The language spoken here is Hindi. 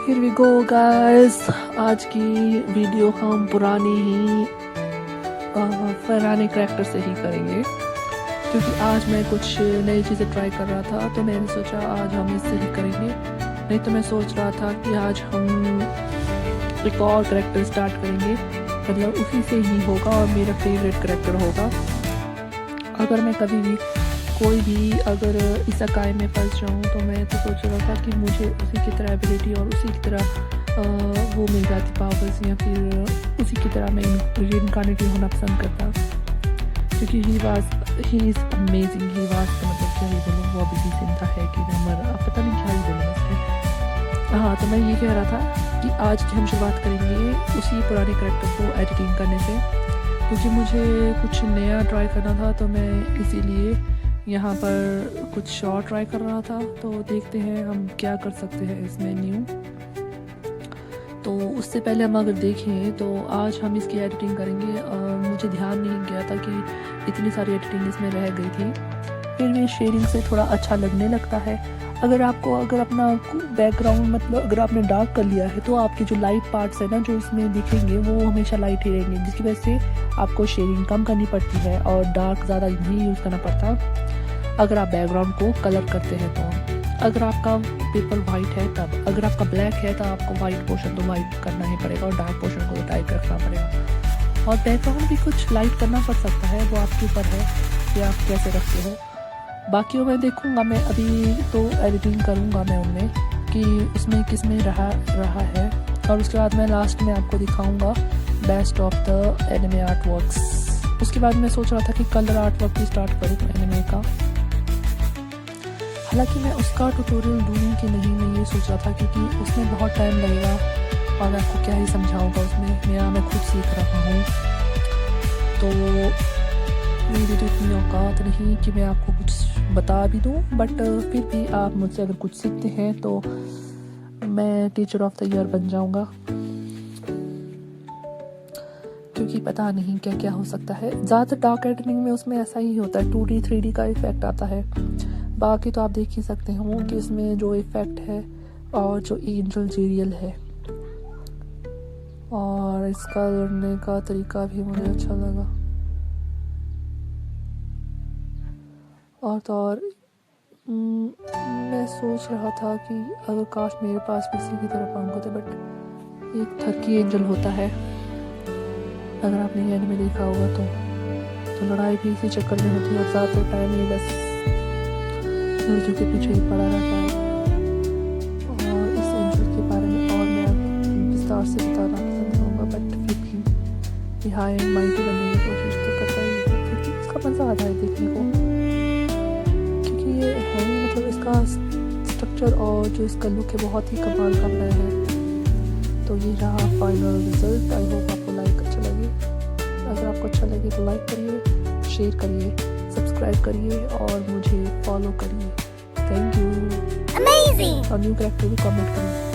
Here we go guys. आज की वीडियो हम पुराने करैक्टर से ही करेंगे क्योंकि आज मैं कुछ नई चीज़ें ट्राई कर रहा था, तो मैंने सोचा आज हम इससे ही करेंगे। नहीं तो मैं सोच रहा था कि आज हम एक और करैक्टर स्टार्ट करेंगे, मतलब उसी से ही होगा और मेरा फेवरेट करैक्टर होगा। अगर मैं कभी भी कोई भी अगर इस अकाई में फंस जाऊँ तो मैं तो सोच रहा था कि मुझे उसी की तरह एबिलिटी और उसी की तरह वो मिल जाती पावर्स, या फिर उसी की तरह मैं रिइनकार्नेटेड होना पसंद करता, क्योंकि he is amazing. He was का मतलब क्या ही बोलूँ, वो अभी भी जिंदा है कि मैं मर, अब पता नहीं क्या ही बोलूँ उसमें। हाँ, तो मैं ये कह रहा था कि आज की हम शुरुआत करेंगे उसी पुराने करैक्टर को एडिटिंग करने से, क्योंकि मुझे कुछ नया ट्राई करना था, तो मैं इसीलिए यहाँ पर कुछ और ट्राई कर रहा था। तो देखते हैं हम क्या कर सकते हैं इसमें न्यू। तो उससे पहले हम अगर देखें तो आज हम इसकी एडिटिंग करेंगे। मुझे ध्यान नहीं गया था कि इतनी सारी एडिटिंग इसमें रह गई थी, फिर भी शेयरिंग से थोड़ा अच्छा लगने लगता है। अगर अपना बैकग्राउंड मतलब अगर आपने डार्क कर लिया है तो आपके जो लाइट पार्ट्स है ना जो इसमें दिखेंगे वो हमेशा लाइट ही रहेंगे, जिसकी वजह से आपको शेयरिंग कम करनी पड़ती है और डार्क ज़्यादा नहीं यूज़ करना पड़ता अगर आप बैकग्राउंड को कलर करते हैं। तो अगर आपका पेपर वाइट है तब, अगर आपका ब्लैक है तो आपको वाइट पोर्शन तो वाइट करना ही पड़ेगा और डार्क पोर्शन को तो टाइट रखना पड़ेगा। और बैकग्राउंड भी कुछ लाइट करना पड़ सकता है, वो आपके ऊपर है कि आप कैसे रखते हो। बाकी मैं देखूंगा, मैं अभी तो एडिटिंग करूंगा मैं उनमें कि उसमें किस में रहा है, और उसके बाद मैं लास्ट में आपको दिखाऊंगा best of the anime art works. उसके बाद मैं सोच रहा था कि कलर आर्ट वर्क भी स्टार्ट करूँ एनिमे का, हालांकि मैं उसका ट्यूटोरियल दूँ कि नहीं, मैं ये सोच रहा था क्योंकि उसमें बहुत टाइम लगेगा और मैं आपको क्या ही समझाऊंगा उसमें, मैं खुद सीख रहा हूँ। तो मेरी तो इतनी औकात नहीं कि मैं आपको कुछ बता भी दूँ, बट फिर भी आप मुझसे अगर कुछ सीखते हैं तो मैं टीचर ऑफ द ईयर बन जाऊँगा, क्योंकि पता नहीं क्या क्या हो सकता है। ज़्यादातर डार्क एडिटिंग में उसमें ऐसा ही होता है, 2D 3D का इफेक्ट आता है। बाकी तो आप देख ही सकते हो कि इसमें जो इफेक्ट है और जो एंजल जेरियल है, और इसका करने का तरीका भी मुझे अच्छा लगा। और मैं सोच रहा था कि अगर काश मेरे पास भी इसी की तरह पंख होते, बट एक थर्की एंजल होता है, अगर आपने ये एनिमे देखा होगा तो लड़ाई भी इसी चक्कर में होती है और ज़्यादातर टाइम ये बस लड़कियों के पीछे ही पड़ा रहता है। और इस एंजल के बारे में और मैं विस्तार से बताना पसंद करूँगा, बट फिर भी हाई एंड माइटी बनने की कोशिश तो करता ही है, क्योंकि इसका मज़ा आता है देखने को, क्योंकि ये है मतलब इसका स्ट्रक्चर और जो इसका लुक है बहुत ही कमाल का बनाया है। तो ये रहा फाइनल रिजल्ट। आई होप आपको लाइक अच्छा लगे। अगर आपको अच्छा लगे तो लाइक करिए, शेयर करिए, सब्सक्राइब करिए और मुझे फॉलो करिए। Thank you. अमेजिंग। और न्यू करैक्टर भी कमेंट करिए।